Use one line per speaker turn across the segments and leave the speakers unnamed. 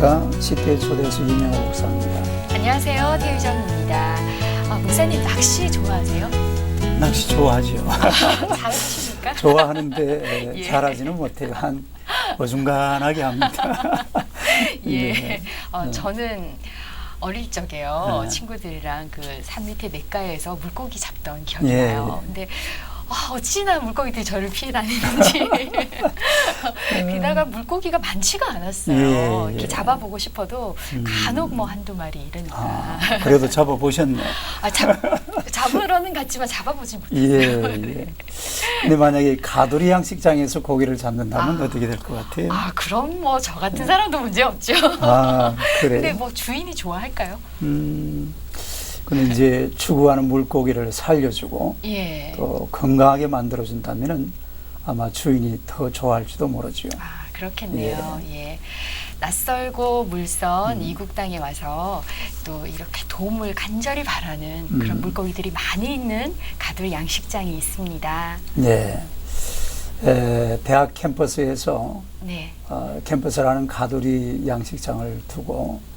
안녕하십니까. 시대의 초대수 이명호 목사입니다.
안녕하세요. 태유정입니다. 목사님 낚시 좋아하세요?
낚시 좋아하죠.
잘하십니까?
좋아하는데
예.
잘하지는 못해요. 한 어중간하게 합니다.
예.
네.
저는 어릴 적에요.
네.
친구들이랑 그 산 밑에 냇가에서 물고기 잡던 기억이
예.
나요. 근데 어찌나 물고기들이 저를 피해 다니는지. 게다가 물고기가 많지가 않았어요.
예, 예.
이렇게 잡아보고 싶어도 간혹 뭐 한두 마리 이러니까.
그래도 잡아보셨네.
잡으러는 갔지만 잡아보지
예,
못했어요.
예. 근데 만약에 가두리 양식장에서 고기를 잡는다면 어떻게 될 것 같아요?
그럼 뭐 저 같은 사람도 문제 없죠.
그래요?
근데 뭐 주인이 좋아할까요?
근데 이제 추구하는 물고기를 살려주고
예.
또 건강하게 만들어준다면은 아마 주인이 더 좋아할지도 모르죠.
그렇겠네요. 예. 낯설고 물선 이국 땅에 와서 또 이렇게 도움을 간절히 바라는 그런 물고기들이 많이 있는 가두리 양식장이 있습니다.
네. 대학 캠퍼스에서
네.
캠퍼스라는 가두리 양식장을 두고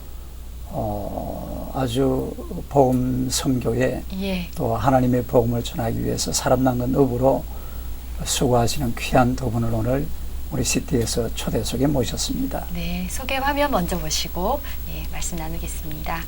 아주 복음 선교에
예.
또 하나님의 복음을 전하기 위해서 사람 낚는 업으로 수고하시는 귀한 두 분을 오늘 우리 시티에서 초대 속에 모셨습니다.
네. 소개 화면 먼저 보시고 말씀 나누겠습니다.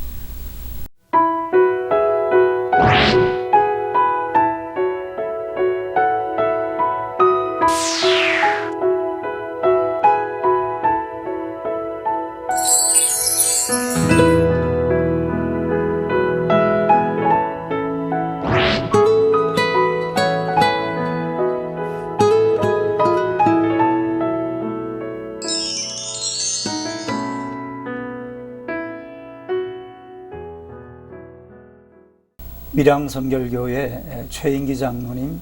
밀양성결교회 최인기 장로님,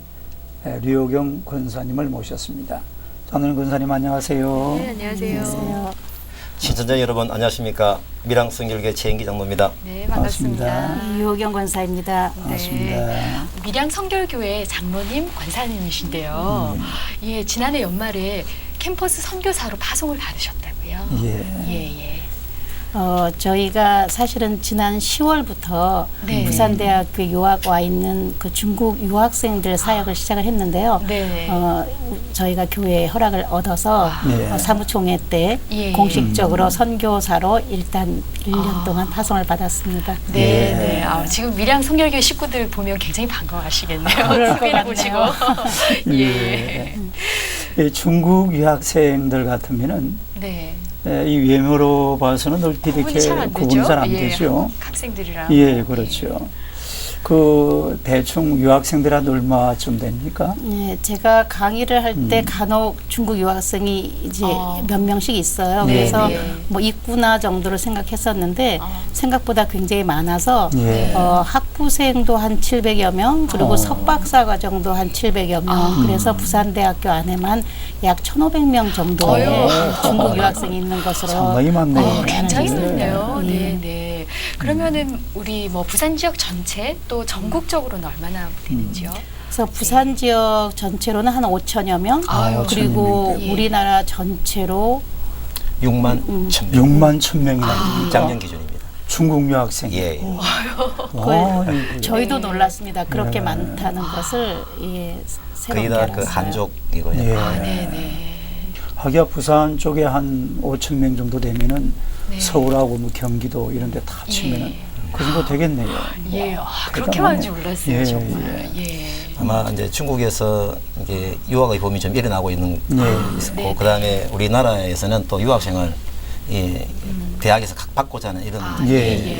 류호경 권사님을 모셨습니다. 장로님, 권사님 안녕하세요.
네, 안녕하세요.
시청자 여러분 안녕하십니까. 밀양성결교회 최인기 장로입니다.
네, 반갑습니다.
반갑습니다.
유호경 권사입니다.
반갑습니다.
밀양 성결교회 장로님 권사님이신데요. 예, 지난해 연말에 캠퍼스 선교사로 파송을 받으셨다고요.
예.
저희가 사실은 지난 10월부터
네.
부산대학교 유학 와 있는 그 중국 유학생들 사역을 시작을 했는데요.
네.
저희가 교회의 허락을 얻어서
네.
사무총회 때
예.
공식적으로 선교사로 일단 1년 동안 파송을 받았습니다.
네. 지금 밀양 성결교회 식구들 보면 굉장히 반가워하시겠네요.
그럴 것
TV를 보시고.
같네요.
예.
중국 유학생들 같으면은
네.
이 외모로 봐서는 넓히 이렇게 구분이 잘 안 되죠.
한국 학생들이랑.
예, 그렇죠. 그 대충 유학생들한 얼마쯤 됩니까?
예, 제가 강의를 할 때 간혹 중국 유학생이 이제 몇 명씩 있어요.
네,
그래서
네.
뭐 있구나 정도로 생각했었는데 생각보다 굉장히 많아서
예.
학부생도 한 700여 명, 그리고 석박사 과정도 한 700여 명. 그래서 부산대학교 안에만 약 1,500명 정도의 중국 유학생이 있는 것으로
상당히 많네요.
굉장히
네.
많네요. 네. 그러면은 우리 뭐 부산 지역 전체 또 전국적으로는 얼마나 되는지요?
그래서 부산 지역 전체로는 한 5천여 명, 그리고
5,000 명인데.
우리나라 전체로
6만 1,000명.
6만 1,000명이나
작년 기준입니다.
중국 유학생.
예.
저희도 놀랐습니다. 그렇게 많다는 것을 새롭게
거의 다
알았어요.
그 한족이고요.
예.
네네.
하기야 부산 쪽에 한 5,000명 정도 되면은
네.
서울하고 뭐 경기도 이런 데 다 치면은 그 정도 되겠네요.
예.
와,
그렇게
대단하네.
많은 줄 몰랐어요,
예,
정말. 예.
아마 이제 중국에서 이제 유학의 봄이 좀 일어나고 있는 있고
네.
그다음에 우리나라에서는 또 유학생을 대학에서 받고자 하는 이런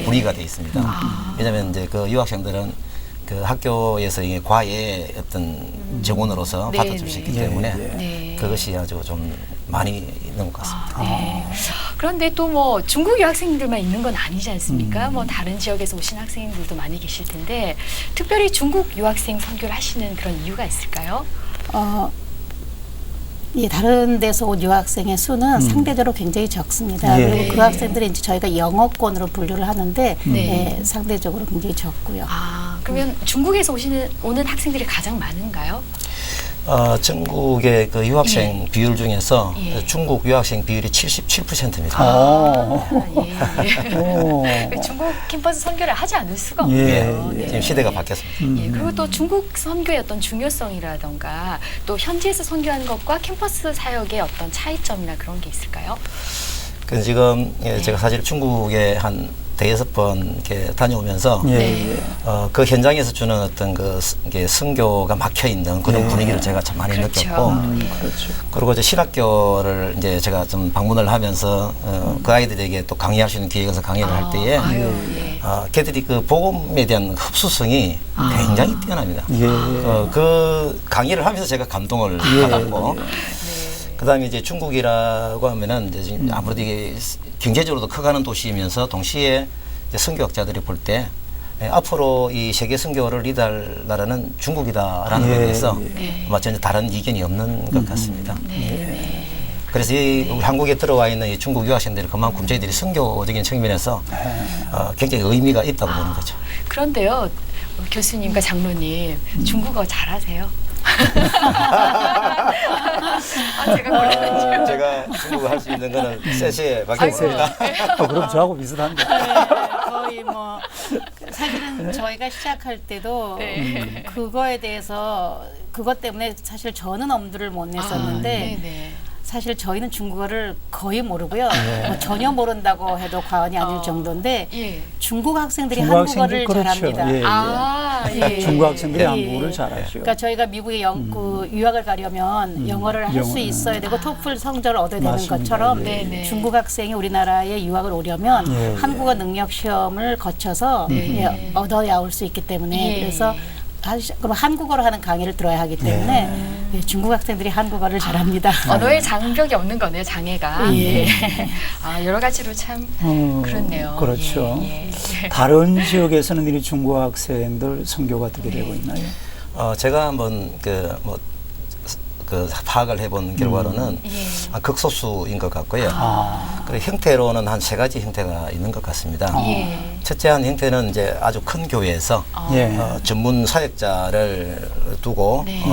분위기가 돼 있습니다. 왜냐하면 이제 그 유학생들은 그 학교에서 이게 과외 어떤 직원으로서
네,
받아줄 수 있기
네.
때문에
네.
그것이 아주 좀 많이 있는 것 같습니다.
네. 그런데 또 뭐 중국 유학생들만 있는 건 아니지 않습니까? 뭐 다른 지역에서 오신 학생들도 많이 계실 텐데 특별히 중국 유학생 선교를 하시는 그런 이유가 있을까요?
예, 다른 데서 온 유학생의 수는 상대적으로 굉장히 적습니다.
예.
그리고 그 학생들은 이제 저희가 영어권으로 분류를 하는데
네.
상대적으로 굉장히 적고요.
그러면 중국에서 오는 학생들이 가장 많은가요?
전국의 그 유학생
예.
비율 중에서
예.
중국 유학생 비율이 77%입니다.
예. 중국 캠퍼스 선교를 하지 않을 수가
예.
없네요.
예.
지금 시대가 바뀌었습니다.
예, 그리고 또 중국 선교의 어떤 중요성이라던가 또 현지에서 선교하는 것과 캠퍼스 사역의 어떤 차이점이나 그런 게 있을까요?
그 지금 제가 사실 중국에 한 대여섯 번 이렇게 다녀오면서
예.
그 현장에서 주는 어떤 이게 선교가 막혀 있는 그런
예.
분위기를 제가 참 많이
그렇죠.
느꼈고,
그렇죠.
그리고 이제 신학교를 이제 제가 좀 방문을 하면서 그 아이들에게 또 강의할 수 있는 기회에서 강의를 할 때에
예.
걔들이 그 복음에 대한 흡수성이 굉장히 뛰어납니다.
예.
그 강의를 하면서 제가 감동을 받았고, 그다음에 이제 중국이라고 하면은 이제 지금 아무래도 이게 경제적으로도 커가는 도시이면서 동시에 이제 선교학자들이 볼 때 앞으로 이 세계 선교를 리드할 나라는 중국이다라는 것에 대해서 아마 전혀 다른 이견이 없는 것 같습니다. 그래서 우리 한국에 들어와 있는 이 중국 유학생들이 그만큼 저희들이 선교적인 측면에서 굉장히 의미가 있다고 보는 거죠.
그런데요, 교수님과 장로님 중국어 잘하세요? 제가 곤란하죠.
제가 중국어 할 수 있는 거는 셋에밖에 없습니다.
그럼 저하고 비슷한데.
거의 뭐 사실은 저희가 시작할 때도 그거에 대해서 그것 때문에 사실 저는 엄두를 못 냈었는데
네네.
사실 저희는 중국어를 거의 모르고요. 뭐 전혀 모른다고 해도 과언이 아닐 정도인데
예.
중국 학생들이
중국
한국어를
학생들 그렇죠.
잘합니다.
예, 예.
아, 예.
중국 학생들이
예.
한국어를 잘하죠.
그러니까 저희가 미국에 유학을 가려면 영어를 할 수
영어,
있어야 되고 토플 성적을 얻어야 되는
맞습니다.
것처럼
예.
네네.
중국 학생이 우리나라에 유학을 오려면
예.
한국어 능력 시험을 거쳐서
네.
얻어야 올 수 있기 때문에
예.
그래서 그럼 한국어로 하는 강의를 들어야 하기 때문에 예, 중국 학생들이 한국어를 잘합니다.
언어의 장벽이 없는 거네요, 장애가.
예.
여러 가지로 참 그렇네요.
그렇죠.
예.
다른 지역에서는 이 중국 학생들 선교가 어떻게 되고 있나요?
제가 한번 그 파악을 해본 결과로는
예.
극소수인 것 같고요. 그리고 형태로는 한 세 가지 형태가 있는 것 같습니다.
예.
첫째 한 형태는 이제 아주 큰 교회에서
예.
전문 사역자를 두고
네.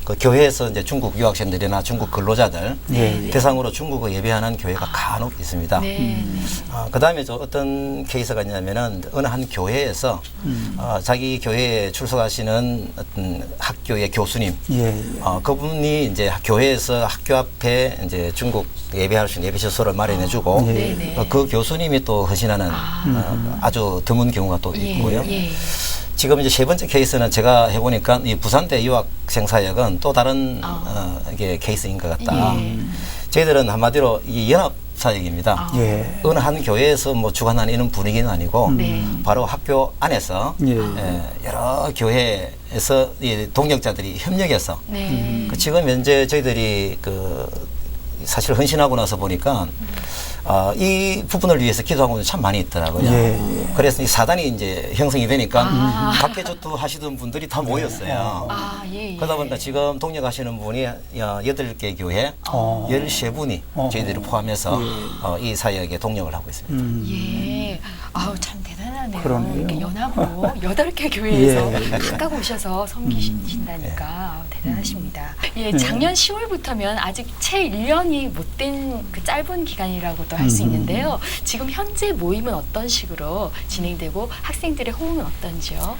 그 교회에서 이제 중국 유학생들이나 중국 근로자들
예.
대상으로 중국어 예배하는 교회가 간혹 있습니다.
네.
그 다음에 어떤 케이스가 있냐면은 어느 한 교회에서 자기 교회에 출석하시는 어떤 학교의 교수님,
예.
그분이 이제 교회에서 학교 앞에 이제 중국 예배할 수 있는 예배 시설을 마련해주고
네네.
그 교수님이 또 헌신하는 아주 드문 경우가 또 있고요.
예.
지금 이제 세 번째 케이스는 제가 해보니까 이 부산대 유학생 사역은 또 다른 이게 케이스인 것 같다. 저희들은 한마디로 이 연합 사역입니다.
예.
어느 한 교회에서 뭐 주관하는 이런 분위기는 아니고 바로 학교 안에서
예.
여러 교회에서 이 동역자들이 협력해서
네.
지금 현재 저희들이 사실 헌신하고 나서 보니까 이 부분을 위해서 기도하고 있는 참 많이 있더라고요.
예.
그래서 이 사단이 이제 형성이 되니까 각계조도 하시던 분들이 다 모였어요.
예.
그러다 보니까 지금 동역하시는 분이 8개 교회 13분이 저희들을 포함해서 이 사역에 동역을 하고 있습니다.
예. 참 대단하네요.
그러네요.
이렇게 연합으로 8개 교회에서
예.
각각 오셔서 섬기신다니까 대단하십니다. 예, 작년 10월부터면 아직 채 1년이 못 된 그 짧은 기간이라고도 할 수 있는데요. 지금 현재 모임은 어떤 식으로 진행되고 학생들의 호응은 어떤지요?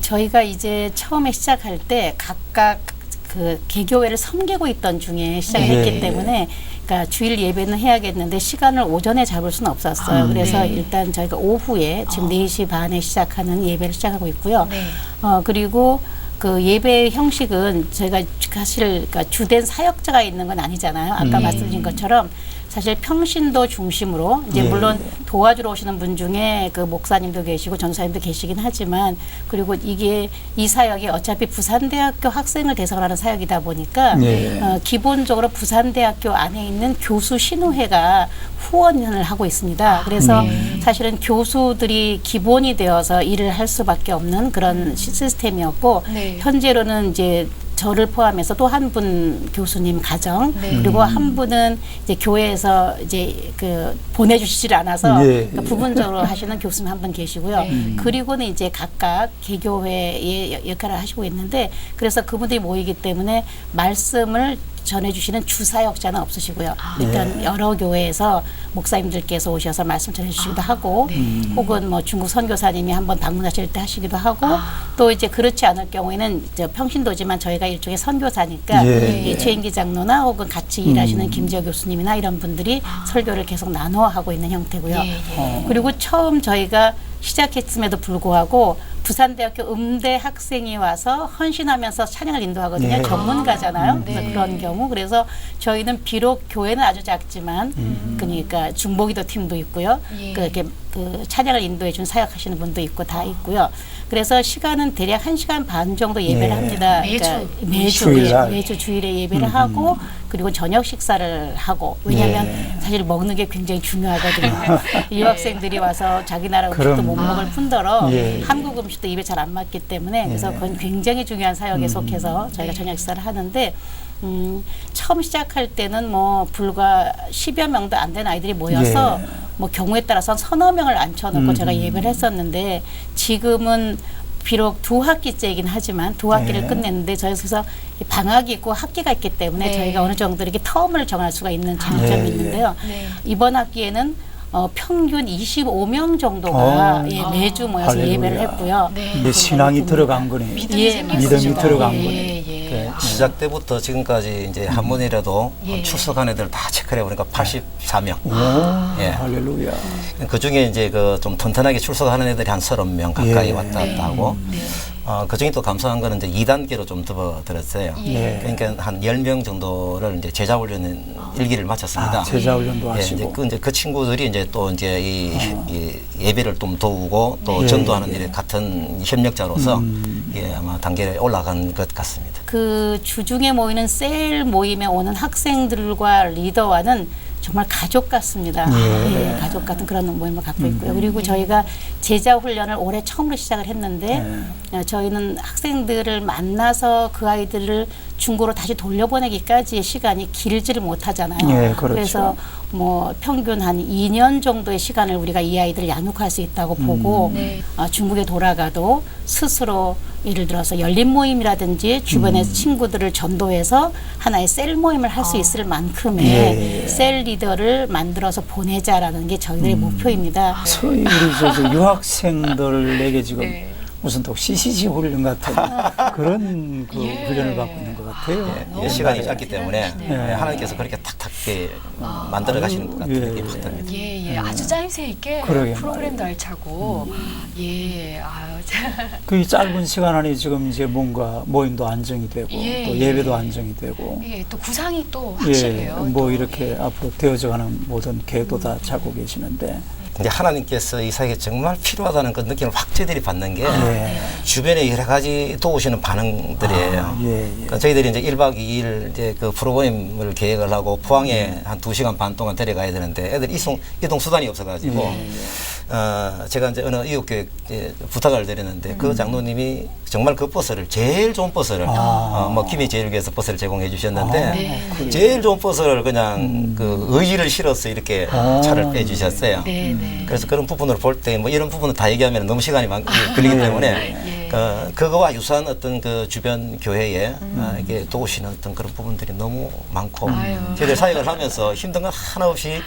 저희가 이제 처음에 시작할 때 각각 그 개교회를 섬기고 있던 중에 시작을
예.
했기 때문에 그러니까 주일 예배는 해야겠는데 시간을 오전에 잡을 수는 없었어요. 그래서
네.
일단 저희가 오후에 지금 4시 반에 시작하는 예배를 시작하고 있고요.
네.
그리고 그 예배 형식은 저희가 사실 그러니까 주된 사역자가 있는 건 아니잖아요. 아까 말씀드린 것처럼 사실 평신도 중심으로 이제
예.
물론 도와주러 오시는 분 중에 그 목사님도 계시고 전사님도 계시긴 하지만 그리고 이게 이 사역이 어차피 부산대학교 학생을 대상으로 하는 사역이다 보니까
예.
기본적으로 부산대학교 안에 있는 교수 신우회가 후원을 하고 있습니다. 그래서 사실은 교수들이 기본이 되어서 일을 할 수밖에 없는 그런 시스템이었고
네.
현재로는 이제 저를 포함해서 또 한 분 교수님 가정
네.
그리고 한 분은 이제 교회에서 이제 그 보내주시질 않아서
예,
그러니까 부분적으로 하시는 교수님 한 분 계시고요.
네.
그리고는 이제 각각 개교회의 역할을 하시고 있는데 그래서 그분들이 모이기 때문에 말씀을 전해주시는 주사역자는 없으시고요. 그러니까 여러 교회에서 목사님들께서 오셔서 말씀 전해주시기도 하고 혹은 뭐 중국 선교사님이 한번 방문하실 때 하시기도 하고 또 이제 그렇지 않을 경우에는 이제 평신도지만 저희가 일종의 선교사니까
예.
최인기 장로나 혹은 같이 일하시는 김지호 교수님이나 이런 분들이 설교를 계속 나눠 하고 있는 형태고요.
예.
그리고 처음 저희가 시작했음에도 불구하고 부산대학교 음대 학생이 와서 헌신하면서 찬양을 인도하거든요.
네.
전문가잖아요.
네.
그래서 그런 경우 그래서 저희는 비록 교회는 아주 작지만 그러니까 중보기도 팀도 있고요.
예.
그렇게 그 찬양을 인도해 준 사역하시는 분도 있고 다 있고요. 그래서 시간은 대략 1시간 반 정도 예배를
네.
합니다. 매주
주일날.
매주 주일에 예배를 하고 그리고 저녁 식사를 하고 왜냐하면
네.
사실 먹는 게 굉장히 중요하거든요. 유학생들이 와서 자기 나라 음식도
그럼.
못 먹을 뿐더러
예.
한국 음식도 입에 잘 안 맞기 때문에 그래서
예.
그건 굉장히 중요한 사역에 속해서 저희가 저녁 식사를 하는데 처음 시작할 때는 뭐 불과 10여 명도 안 된 아이들이 모여서
예.
뭐 경우에 따라서 서너 명을 앉혀놓고 제가 예배를 했었는데 지금은 비록 두 학기째이긴 하지만 두 학기를
네.
끝냈는데 저희에서 방학이 있고 학기가 있기 때문에
네.
저희가 어느 정도 이렇게 텀을 정할 수가 있는 장점이
네.
있는데요.
네.
이번 학기에는 평균 25명 정도가
오.
예, 매주 모여서
할렐루야.
예배를 했고요.
네.
이제 신앙이 들어간 거네.
믿음이
예,
생긴
믿음이
거죠.
들어간
예,
거네.
예.
그 시작 때부터 지금까지 이제 한 번이라도
예.
출석한 애들 다 체크를 해보니까 84명.
오,
예.
할렐루야.
그 중에 이제 그 좀 튼튼하게 출석하는 애들이 한 30명 가까이
예.
왔다 갔다 하고 그 중에 또 감사한 거는 이제 2단계로 좀 접어들었어요.
예.
그러니까 한 10명 정도를 이제 제자훈련 일기를 마쳤습니다.
제자훈련도
예,
하시고.
이제 그 친구들이 이제 또 이제 이 예배를 좀 도우고 또
예.
전도하는 일에 같은 협력자로서 예, 아마 단계에 올라간 것 같습니다.
그 주중에 모이는 셀 모임에 오는 학생들과 리더와는 정말 가족 같습니다.
예.
예, 가족 같은 그런 모임을 갖고 있고요. 그리고 저희가 제자 훈련을 올해 처음으로 시작을 했는데 저희는 학생들을 만나서 그 아이들을 중고로 다시 돌려보내기까지의 시간이 길지를 못하잖아요.
예, 그렇죠.
그래서 뭐 평균 한 2년 정도의 시간을 우리가 이 아이들을 양육할 수 있다고 보고
네.
중국에 돌아가도 스스로 예를 들어서 열린 모임이라든지 주변의 친구들을 전도해서 하나의 셀 모임을 할 수 있을 만큼의
예.
셀 리더를 만들어서 보내자라는 게 저희들의 목표입니다.
소위 우리 저 유학생들에게 지금
네.
무슨 또 CCG 훈련 같은 그런 그
예.
훈련을 받고 있는 것 같아요.
예, 시간이 짧기 때문에
예.
하나님께서 그렇게 탁탁 만들어 가시는 것 같은
예.
느낌이 확 듭니다.
예, 예. 아주 짜임새 있게
그러게
프로그램도 알차고. 예, 아유,
그 짧은 시간 안에 지금 이제 뭔가 모임도 안정이 되고
예,
또
예.
예배도 안정이 되고
예, 또 구상이 또
예,
확실해요.
뭐
또.
이렇게 앞으로 되어져가는 모든 계획도 다 잡고 계시는데
근데 하나님께서 이 사회에 정말 필요하다는 그 느낌을 확 저희들이 받는 게
예.
주변에 여러 가지 도우시는 반응들이에요.
아, 예, 예.
그러니까 저희들이 이제 1박 2일 이제 그 프로그램을 계획을 하고 포항에 한 2시간 반 동안 데려가야 되는데 애들 이동 수단이 없어가지고 제가 이제 어느 의욕교육 부탁을 드렸는데 그 장로님이 정말 그 버스를 제일 좋은 버스를 뭐 김해제일교에서 버스를 제공해 주셨는데
네.
제일 좋은 버스를 그냥 그 의지를 실어서 이렇게 차를 빼주셨어요.
네, 네.
그래서 그런 부분을 볼 때 뭐 이런 부분을 다 얘기하면 너무 시간이 걸리기 때문에 그거와 유사한 어떤 그 주변 교회에 이게 도우시는 어떤 그런 부분들이 너무 많고 저희들 사역을 하면서 힘든 건 하나 없이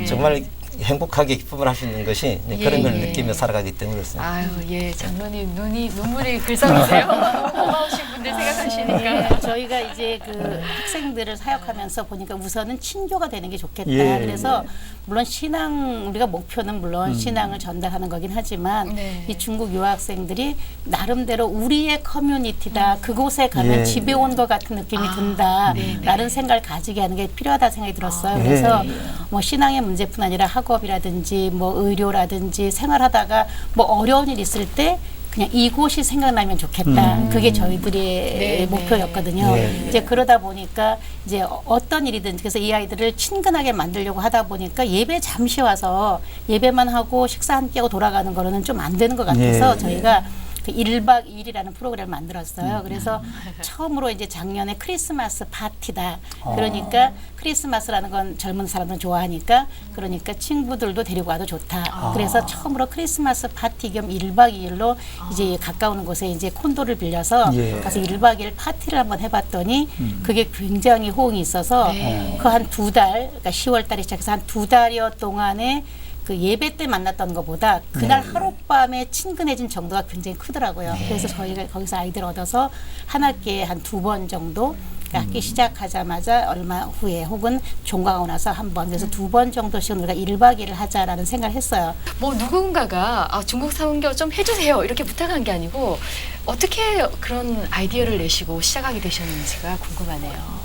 정말 행복하게 기쁨을 할 수 있는 것이 그런 걸 느끼며 살아가기 때문에 그렇습니다.
아유, 예, 장로님 눈물이 글썽이세요. 고마우신 분들 생각하시니까.
저희가 이제 그 학생들을 사역하면서 보니까 우선은 친교가 되는 게 좋겠다.
예,
그래서 물론 신앙 우리가 목표는 물론 신앙을 전달하는 거긴 하지만
네.
이 중국 유학생들이 나름대로 우리의 커뮤니티다. 그곳에 가면
예.
집에 온 것 같은 느낌이 든다라는 생각을 가지게 하는 게 필요하다 생각이 들었어요.
예.
그래서 뭐 신앙의 문제뿐 아니라 학업이라든지 뭐 의료라든지 생활하다가 뭐 어려운 일 있을 때 그냥 이곳이 생각나면 좋겠다. 그게 저희들의
네,
목표였거든요.
네.
이제 그러다 보니까 이제 어떤 일이든 그래서 이 아이들을 친근하게 만들려고 하다 보니까 예배 잠시 와서 예배만 하고 식사 함께 하고 돌아가는 거로는 좀 안 되는 것 같아서
네.
저희가 그 1박 2일이라는 프로그램을 만들었어요. 그래서 처음으로 이제 작년에 크리스마스 파티다. 그러니까 크리스마스라는 건 젊은 사람들은 좋아하니까 그러니까 친구들도 데리고 와도 좋다. 그래서 처음으로 크리스마스 파티 겸 1박 2일로 이제 가까운 곳에 이제 콘도를 빌려서
예.
가서 1박 2일 파티를 한번 해봤더니 그게 굉장히 호응이 있어서 그 한 2달, 그러니까 10월 달에 시작해서 한 2달여 동안에 그 예배 때 만났던 것보다 그날 하룻밤에 친근해진 정도가 굉장히 크더라고요. 그래서 저희가 거기서 아이들 얻어서 한 학기에 한 2번 정도 그러니까 학기 시작하자마자 얼마 후에 혹은 종강하고 나서 한 번, 그래서 2번 정도씩 우리가 1박 2일을 하자라는 생각을 했어요.
뭐 누군가가 중국 사문교 좀 해주세요 이렇게 부탁한 게 아니고 어떻게 그런 아이디어를 내시고 시작하게 되셨는지가 궁금하네요.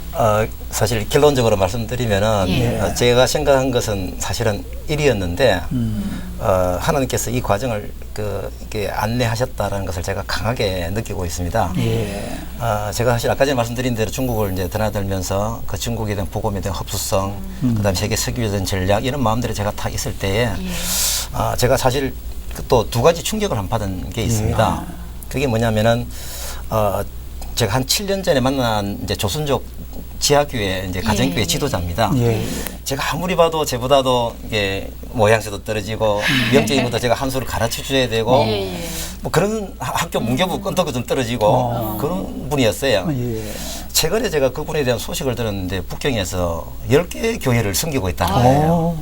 사실 결론적으로 말씀드리면은
예.
제가 생각한 것은 사실은 일이었는데 하나님께서 이 과정을 이렇게 안내하셨다라는 것을 제가 강하게 느끼고 있습니다.
예.
제가 사실 아까 전에 말씀드린 대로 중국을 이제 드나들면서 그 중국에 대한 복음에 대한 흡수성, 그다음에 세계 석유에 대한 전략 이런 마음들이 제가 다 있을 때에 제가 사실 또 두 가지 충격을 한 받은 게 있습니다. 그게 뭐냐면은 제가 한 7년 전에 만난 이제 조선족 지하교회 이제 가정교회 지도자입니다.
예.
제가 아무리 봐도 제보다도 이게 모양새도 떨어지고 명적인 것도 제가 한 수를 가르쳐 줘야 되고 뭐 그런 학교 문교부 끈덕이 좀 떨어지고 그런 분이었어요.
예.
최근에 제가 그분에 대한 소식을 들었는데 북경에서 10개 교회를 섬기고 있다는 거예요.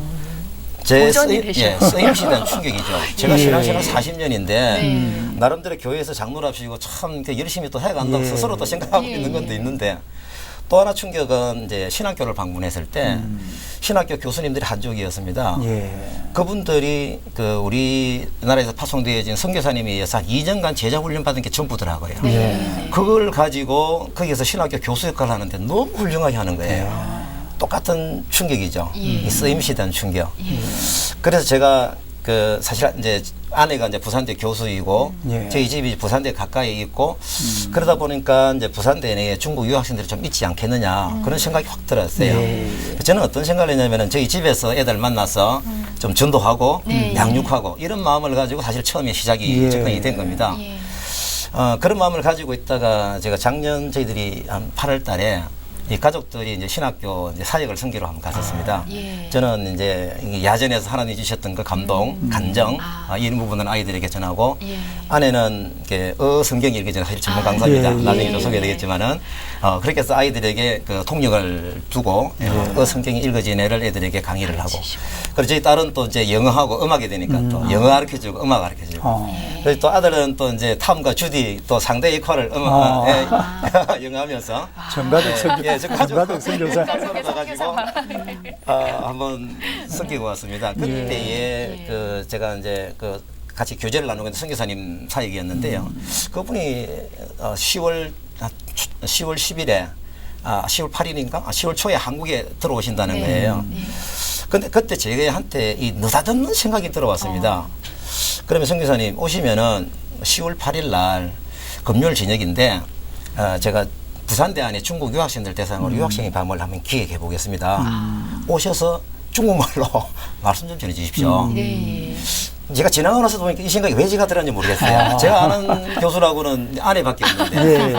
제
도전이 되셔.
쓰임시에 대한 충격이죠. 제가
예.
신앙생활 40년인데 나름대로 교회에서 장로랍시고 참 이렇게 열심히 또 해간다고
예.
스스로 또 생각하고 있는 것도 있는데 또 하나 충격은 이제 신학교를 방문했을 때 신학교 교수님들이 한족이었습니다.
예.
그분들이 그 우리나라에서 파송되어진 선교사님에 의해서 한 2년간 제자 훈련 받은 게 전부더라고요.
예.
그걸 가지고 거기서 신학교 교수 역할을 하는데 너무 훌륭하게 하는 거예요. 똑같은 충격이죠. 이 쓰임시에 대한 충격. 그래서 제가 사실 이제 아내가 이제 부산대 교수이고
예.
저희 집이 부산대 가까이 있고 그러다 보니까 이제 부산대 내에 중국 유학생들이 좀 있지 않겠느냐 그런 생각이 확 들었어요.
예.
저는 어떤 생각을 했냐면은 저희 집에서 애들 만나서 좀 전도하고 양육하고 이런 마음을 가지고 사실 처음에 시작이
예.
접근이 된 겁니다. 그런 마음을 가지고 있다가 제가 작년 저희들이 한 8월 달에 이 가족들이 이제 신학교 이제 사역을 선교로 한번 갔었습니다. 저는 이제 야전에서 하나님이 주셨던 그 감동, 간정 이런 부분은 아이들에게 전하고 아내는 이렇게 성경이 이렇게 사실 전문 강사입니다.
예, 예.
나중에 좀 소개되겠지만은 그렇게 해서 아이들에게 그 통역을 두고 성경이 읽어진 애를 애들에게 강의를 하고 그리고 저희 딸은 또 이제 영어하고 음악이 되니까 또 영어 가르쳐주고 음악 가르쳐주고 그래서 또 아들은 또 이제 탐과 주디 또 상대 역할을 영어하면서
전가득 선교,
예, 저 가족
전가득 선교사.
가지고 한번 섬기고 왔습니다. 그때에 제가 이제 같이 교제를 나누고 있는 선교사님 사역이었는데요. 그분이 10월 10일에 10월 8일인가? 10월 초에 한국에 들어오신다는 거예요. 근데 그때 저희한테 이 느닷없는 생각이 들어왔습니다. 그러면 선교사님 오시면은 10월 8일 날 금요일 저녁인데 제가 부산대 안에 중국 유학생들 대상으로 유학생의 밤을 한번 기획해 보겠습니다. 오셔서 중국말로 말씀 좀 전해 주십시오. 제가 지나고 나서 보니까 이 생각이 왜 제가 들었는지 모르겠어요. 제가 아는 교수라고는 아내밖에 없는데
예.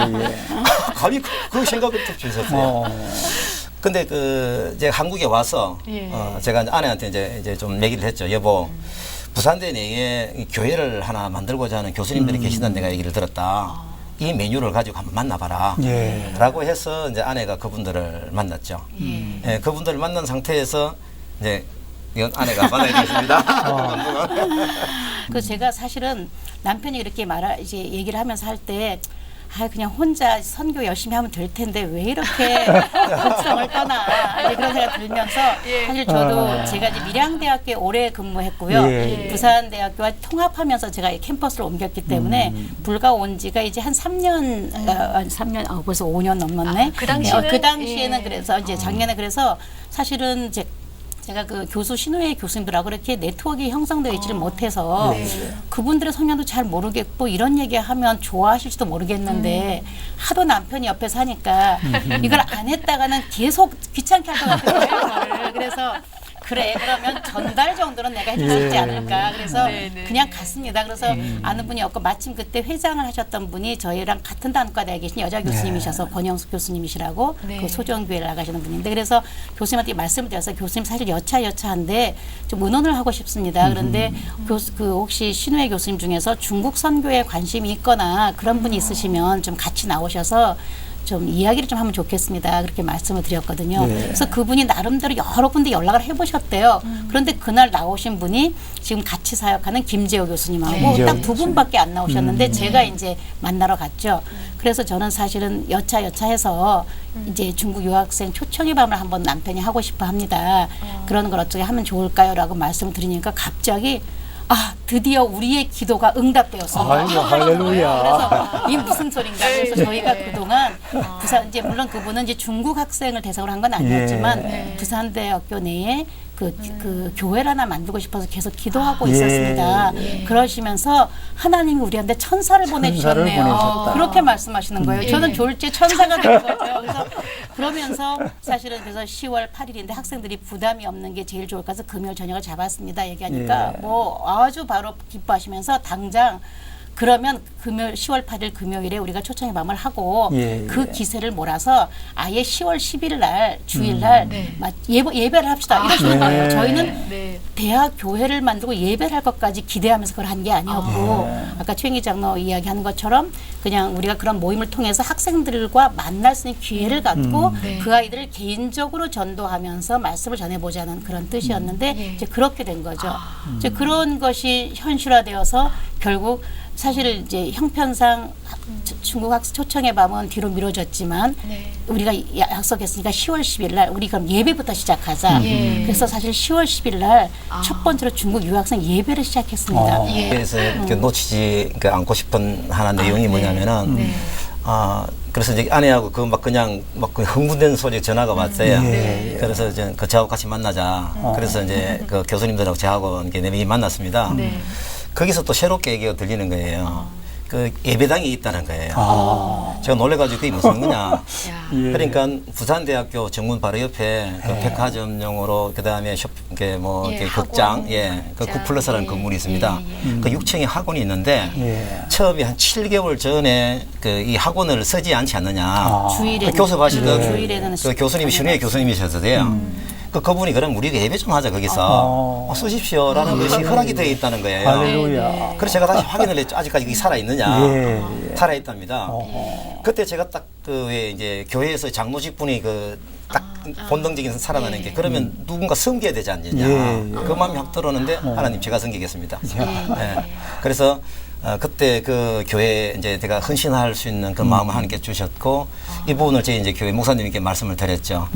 감히 그 생각을 또 주셨어요. 근데 제가 한국에 와서 제가 아내한테 이제 좀 얘기를 했죠. 여보, 부산대 내에 교회를 하나 만들고자 하는 교수님들이 계신다는 내가 얘기를 들었다. 이 메뉴를 가지고 한번 만나봐라.
예.
라고 해서 이제 아내가 그분들을 만났죠. 예, 그분들을 만난 상태에서 이제 이건 아내가 받아야 되겠습니다.
그래서 제가 사실은 남편이 이렇게 이제 얘기를 하면서 할 때 그냥 혼자 선교 열심히 하면 될 텐데 왜 이렇게 걱정을 떠나 이제 그런 생각 들면서 사실 저도 제가 이제 밀양대학교에 오래 근무했고요. 부산대학교와 통합하면서 제가 캠퍼스를 옮겼기 때문에 불과 온 지가 이제 한 3년, 벌써 5년 넘었네.
그 당시에는?
그 당시에는 그래서 이제 작년에 그래서 사실은 제가 그 교수 신우회 교수님들하고 그렇게 네트워크 형성되어 있지를 못해서 그분들의 성향도 잘 모르겠고 이런 얘기하면 좋아하실지도 모르겠는데 하도 남편이 옆에서 하니까 이걸 안 했다가는 계속 귀찮게 할 것 같은 거예요. 그래서 그래 그러면 전달 정도는 내가 해줄 수 있지 않을까. 그래서
네, 네.
그냥 갔습니다. 그래서 아는 분이 없고 마침 그때 회장을 하셨던 분이 저희랑 같은 단과대에 계신 여자 교수님이셔서 권영숙 교수님이시라고
네.
그 소정교회를 나가시는 분인데 그래서 교수님한테 말씀을 드려서 교수님 사실 여차한데 좀 의논을 하고 싶습니다. 그런데 그 혹시 신우회 교수님 중에서 중국 선교에 관심이 있거나 그런 분이 있으시면 좀 같이 나오셔서 좀 이야기를 좀 하면 좋겠습니다. 그렇게 말씀을 드렸거든요.
네.
그래서 그분이 나름대로 여러 군데 연락을 해보셨대요. 그런데 그날 나오신 분이 지금 같이 사역하는 김재호 교수님하고
김재호
딱 두 분밖에 안 나오셨는데 제가 이제 만나러 갔죠. 그래서 저는 사실은 여차해서 이제 중국 유학생 초청의 밤을 한번 남편이 하고 싶어 합니다. 그런 걸 어떻게 하면 좋을까요? 라고 말씀을 드리니까 갑자기 드디어 우리의 기도가 응답되었습니다.
아이고, 할렐루야.
그래서 이게 무슨 소린가? 그래서 저희가 그동안 부산 이제 물론 그분은 이제 중국 학생을 대상으로 한 건 아니었지만
네.
부산대학교 내에 그 교회를 하나 만들고 싶어서 계속 기도하고
예.
있었습니다.
예.
그러시면서 하나님이 우리한테 천사를 보내주셨네요.
보내셨다.
그렇게 말씀하시는 거예요.
예.
저는 졸지에 천사가 된 거죠. 그래서 그러면서 사실은 그래서 10월 8일인데 학생들이 부담이 없는 게 제일 좋을 것 같아서 금요일 저녁을 잡았습니다. 얘기하니까
예.
뭐 아주 바로 기뻐하시면서 당장 그러면 금요일 10월 8일 금요일에 우리가 초청의 밤을 하고
예,
그
예.
기세를 몰아서 아예 10월 10일 날 주일날
네.
예배를 합시다 이러시는 거예요.
네.
저희는
네.
대학 교회를 만들고 예배를 할 것까지 기대하면서 그걸 한 게 아니었고 아까 최영희 장로 이야기한 것처럼 그냥 우리가 그런 모임을 통해서 학생들과 만날 수 있는 기회를 갖고
네.
그 아이들을 개인적으로 전도하면서 말씀을 전해보자는 그런 뜻이었는데
예.
이제 그렇게 된 거죠. 이제 그런 것이 현실화되어서 결국 사실 이제 형편상 중국 학생 초청의 밤은 뒤로 미뤄졌지만
네.
우리가 약속했으니까 10월 10일 날 우리 그럼 예배부터 시작하자.
예.
그래서 사실 10월 10일 날 첫 번째로 중국 유학생 예배를 시작했습니다.
예.
그래서 이렇게 놓치지 않고 싶은 하나 내용이 뭐냐면은
네.
그래서 이제 아내하고 그냥 그 흥분된 소리 전화가 왔어요.
네.
그래서 이제 저하고 같이 만나자. 그래서 이제 그 교수님들하고 저하고 이렇게 네 명이 만났습니다.
네.
거기서 또 새롭게 얘기가 들리는 거예요. 그 예배당이 있다는 거예요. 제가 놀래가지고 그게 무슨 거냐.
야.
예.
그러니까 부산대학교 정문 바로 옆에 그
예.
백화점용으로 그다음에 뭐
예,
이렇게
학원.
극장, 그
극장.
9플러스라는
예.
건물이 있습니다.
예,
그 6층에 학원이 있는데
예.
처음에 한 7개월 전에 그 이 학원을 쓰지 않지 않느냐.
주일에는
그 교수 하시던
주일에는
그 교수님이 신우의 교수님이셨어요. 그분이 그럼 우리가 예배 좀 하자 거기서 쓰십시오라는 것이 허락이 되어 있다는 거예요.
할렐루야.
그래서 제가 다시 확인을 했죠. 아직까지 이게 살아 있느냐?
예, 예.
살아 있답니다.
어허.
그때 제가 딱 그 이제 교회에서 장로직 분이 그 딱 본능적인 살아나는 게 그러면 누군가 섬겨야 되지 않느냐.
예, 예.
그 마음이 확 들었는데 하나님 제가 섬기겠습니다.
예.
예. 그래서 그때 그 교회에 이제 제가 헌신할 수 있는 그 마음을 하나님께 주셨고 이 부분을 제 이제 교회 목사님께 말씀을 드렸죠.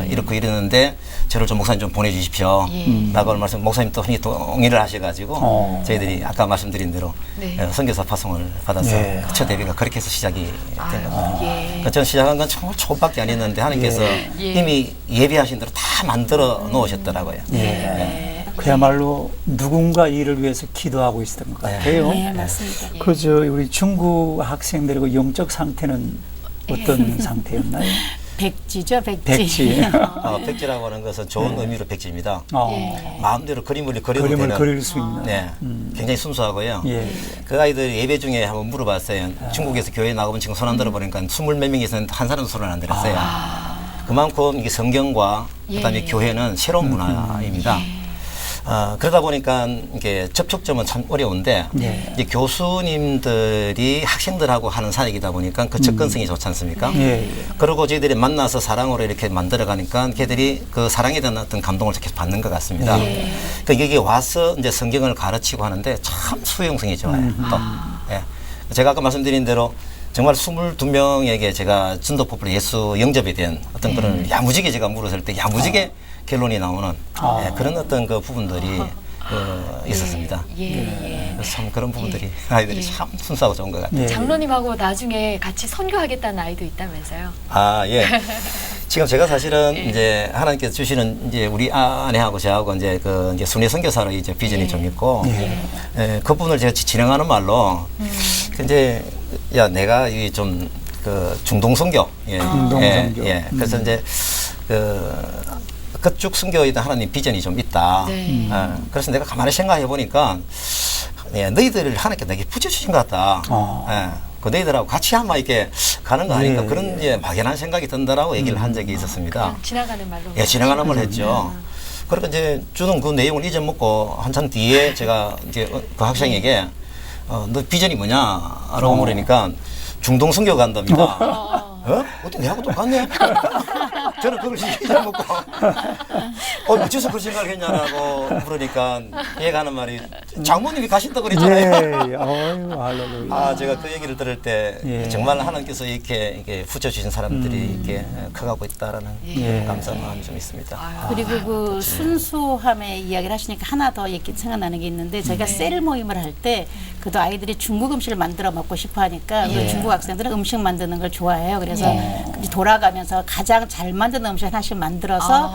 이렇게 이러는데 저를 좀 목사님 좀 보내주십시오. 라고 말씀 목사님 또 흔히 동의를 하셔가지고 저희들이 아까 말씀드린 대로
네.
선교사 파송을 받아서
예.
첫 데뷔가 그렇게 해서 시작이 된 겁니다.
예.
저는 시작한 건 정말 초밖에 안 했는데 하나님께서
예.
이미 예비하신 대로 다 만들어 놓으셨더라고요.
예. 그야말로 누군가 이를 위해서 기도하고 있었던 것 같아요.
네, 맞습니다.
그저 우리 중국 학생들의 그 영적 상태는 어떤 상태였나요?
백지죠, 백지.
백지.
백지라고 하는 것은 좋은 의미로 백지입니다.
예.
마음대로 그림을 그려도
그림을
되는
그릴 수 있는.
네, 굉장히 순수하고요.
예.
그 아이들 예배 중에 한번 물어봤어요. 중국에서 교회 나가면 지금 손 안 들어보니까 20몇 명에서는 한 사람도 손을 안 들었어요. 그만큼 이게 성경과 그다음에
예.
교회는 새로운 문화입니다. 그러다 보니까 이게 접촉점은 참 어려운데
네.
이제 교수님들이 학생들하고 하는 사역이다 보니까 그 접근성이 좋지 않습니까?
예, 예.
그리고 저희들이 만나서 사랑으로 이렇게 만들어가니까 걔들이 그 사랑에 대한 어떤 감동을 계속 받는 것 같습니다. 그러니까 여기 와서 이제 성경을 가르치고 하는데 참 수용성이 좋아요. 또. 예. 제가 아까 말씀드린 대로 정말 22명에게 제가 전도포플 예수 영접에 대한 어떤 그런 야무지게 제가 물었을 때 야무지게 결론이 나오는 그런 어떤 그 부분들이 있었습니다.
예.
그래서 참 그런 부분들이 아이들이 참 순수하고 좋은 것 같아요.
예.
장로님하고 나중에 같이 선교하겠다는 아이도 있다면서요?
예. 지금 제가 사실은 이제 하나님께서 주시는 이제 우리 아내하고 저하고 이제 이제 순회 선교사로 이제 비전이 좀 있고 그분을 제가 진행하는 말로 이제 야 내가 이 좀 그 중동 선교
중동 선교.
그래서 이제 그쪽 순교에 대한 하나님 비전이 좀 있다.
네.
그래서 내가 가만히 생각해 보니까 너희들을 하나님께 내게 붙여주신 것 같다. 그 너희들하고 같이 아마 이렇게 가는 거 아닌가 그런 이제 막연한 생각이 든다라고 얘기를 한 적이 있었습니다.
그냥 지나가는 말로.
예, 지나가는 걸 했죠. 그러니까 이제 주는 그 내용을 잊어먹고 한참 뒤에 제가 이제 그 학생에게 너 비전이 뭐냐라고 물으니까 중동 순교 간답니다. 어떻게 내하고 똑같네? 저는 그걸 잊어먹고 어째서 그런 생각을 했냐라고 물으니까 얘가 하는 말이 장모님이 가신다고 그랬잖아요.
예, 어유 할렐루야.
제가 그 얘기를 들을 때 정말 하나님께서 이렇게 붙여주신 사람들이 이렇게 커가고 있다라는 감사한 마음이 좀 있습니다.
그리고 그 순수함의 이야기를 하시니까 하나 더 얘기 생각나는 게 있는데 저희가 셀 모임을 할 때 그래도 아이들이 중국 음식을 만들어 먹고 싶어 하니까 그 중국 학생들은 음식 만드는 걸 좋아해요. 그래서 돌아가면서 가장 잘 만드는 음식 하나씩 만들어서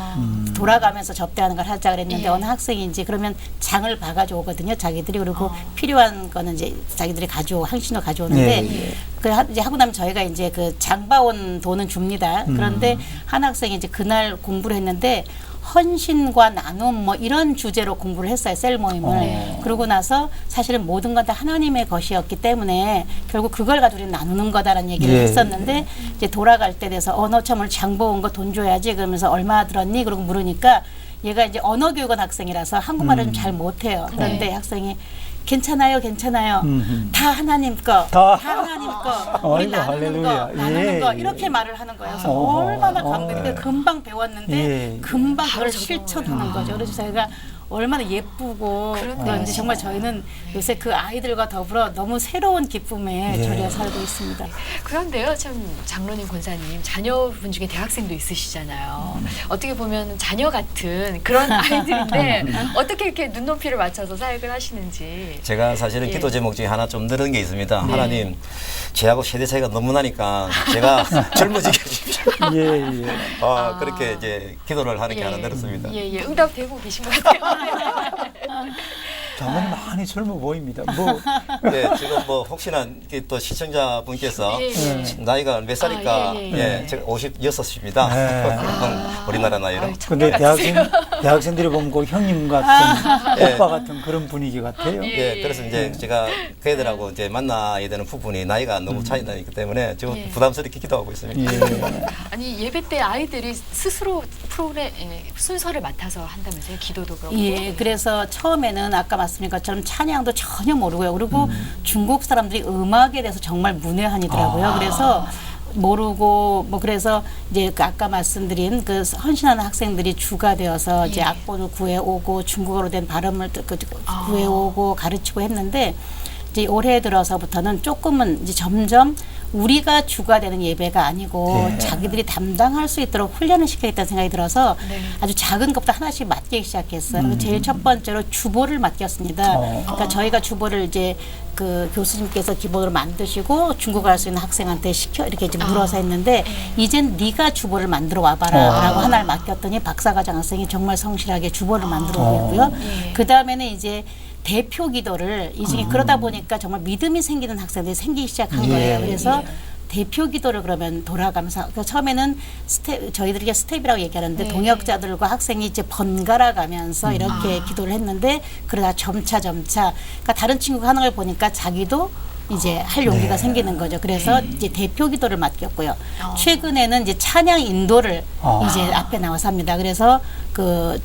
돌아가면서 접대하는 걸 하자 그랬는데 어느 학생이 이제 그러면 장을 봐가지고 오거든요. 자기들이. 그리고 필요한 거는 이제 자기들이 한신으로 가져오는데 이제 하고 나면 저희가 이제 그 장봐온 돈은 줍니다. 그런데 한 학생이 이제 그날 공부를 했는데 헌신과 나눔 뭐 이런 주제로 공부를 했어요. 셀 모임을. 그러고 나서 사실은 모든 건 다 하나님의 것이었기 때문에 결국 그걸 가지고 우리는 나누는 거다라는 얘기를 했었는데 이제 돌아갈 때 돼서 너 참 오늘 장 보온 거 돈 줘야지 그러면서 얼마 들었니? 그러고 물으니까 얘가 이제 언어교육원 학생이라서 한국말을 좀 잘 못해요. 그런데 학생이 괜찮아요, 괜찮아요. 다 하나님 거, 다 하나님 거, 우리
아이고,
나누는 거,
할렐루야.
나누는 거
예,
이렇게 말을 하는 거예요. 그래서 얼마나 감동이 금방 배웠는데 금방 그걸
적용을.
실천하는 거죠. 그래서 저희가 얼마나 예쁘고 그런지 정말 저희는 요새 그 아이들과 더불어 너무 새로운 기쁨에 절여 살고 있습니다.
그런데요, 참 장로님, 권사님, 자녀분 중에 대학생도 있으시잖아요. 어떻게 보면 자녀 같은 그런 아이들인데 어떻게 이렇게 눈높이를 맞춰서 사역을 하시는지.
제가 사실은 기도 제목 중에 하나 좀 늘은 게 있습니다. 하나님, 제하고 세대 차이가 너무 나니까 제가 젊어지게 해주십시오. 그렇게 이제 기도를 하는 게 하나 늘었습니다.
응답되고 계신 것 같아요.
저는 많이 젊어 보입니다.
네, 지금 뭐 혹시나 이렇게 또 시청자분께서 나이가 몇 살일까? 제가 56입니다. 우리나라 나이로.
근데 대학생들이 보면 그 형님 같은 오빠 같은 그런 분위기 같아요.
그래서 이제 제가 그 애들하고 이제 만나야 되는 부분이 나이가 너무 차이 나기 때문에 지금 부담스럽게 기도하고 있습니다.
아니 예배 때 아이들이 스스로 프로그램 순서를 맡아서 한다면서요? 기도도 그렇고.
그래서 처음에는 아까 말씀드린 것처럼 찬양도 전혀 모르고요. 그리고 중국 사람들이 음악에 대해서 정말 문외한이더라고요. 그래서 모르고 그래서 이제 그 아까 말씀드린 그 헌신하는 학생들이 주가 되어서 이제 악보를 구해오고 중국어로 된 발음을 구해오고 가르치고 했는데 이제 올해 들어서부터는 조금은 이제 점점 우리가 주가 되는 예배가 아니고 자기들이 담당할 수 있도록 훈련을 시켜야겠다는 생각이 들어서 아주 작은 것부터 하나씩 맡기 시작했어요. 제일 첫 번째로 주보를 맡겼습니다. 그러니까 저희가 주보를 이제 그 교수님께서 기본으로 만드시고 중국어 할 수 있는 학생한테 이렇게 이제 물어서 했는데 이젠 네가 주보를 만들어 와봐라라고 하나를 맡겼더니 박사과정 학생이 정말 성실하게 주보를 만들어 오고 있고요. 그 다음에는 이제 대표 기도를 이제 그러다 보니까 정말 믿음이 생기는 학생들이 생기기 시작한 거예요. 그래서 대표 기도를 그러면 돌아가면서 처음에는 저희들이 스텝이라고 얘기하는데 동역자들과 학생이 이제 번갈아 가면서 이렇게 기도를 했는데 그러다 점차 그러니까 다른 친구가 하는 걸 보니까 자기도 이제 할 용기가 생기는 거죠. 그래서 이제 대표 기도를 맡겼고요. 최근에는 이제 찬양 인도를 이제 앞에 나와서 합니다. 그래서 그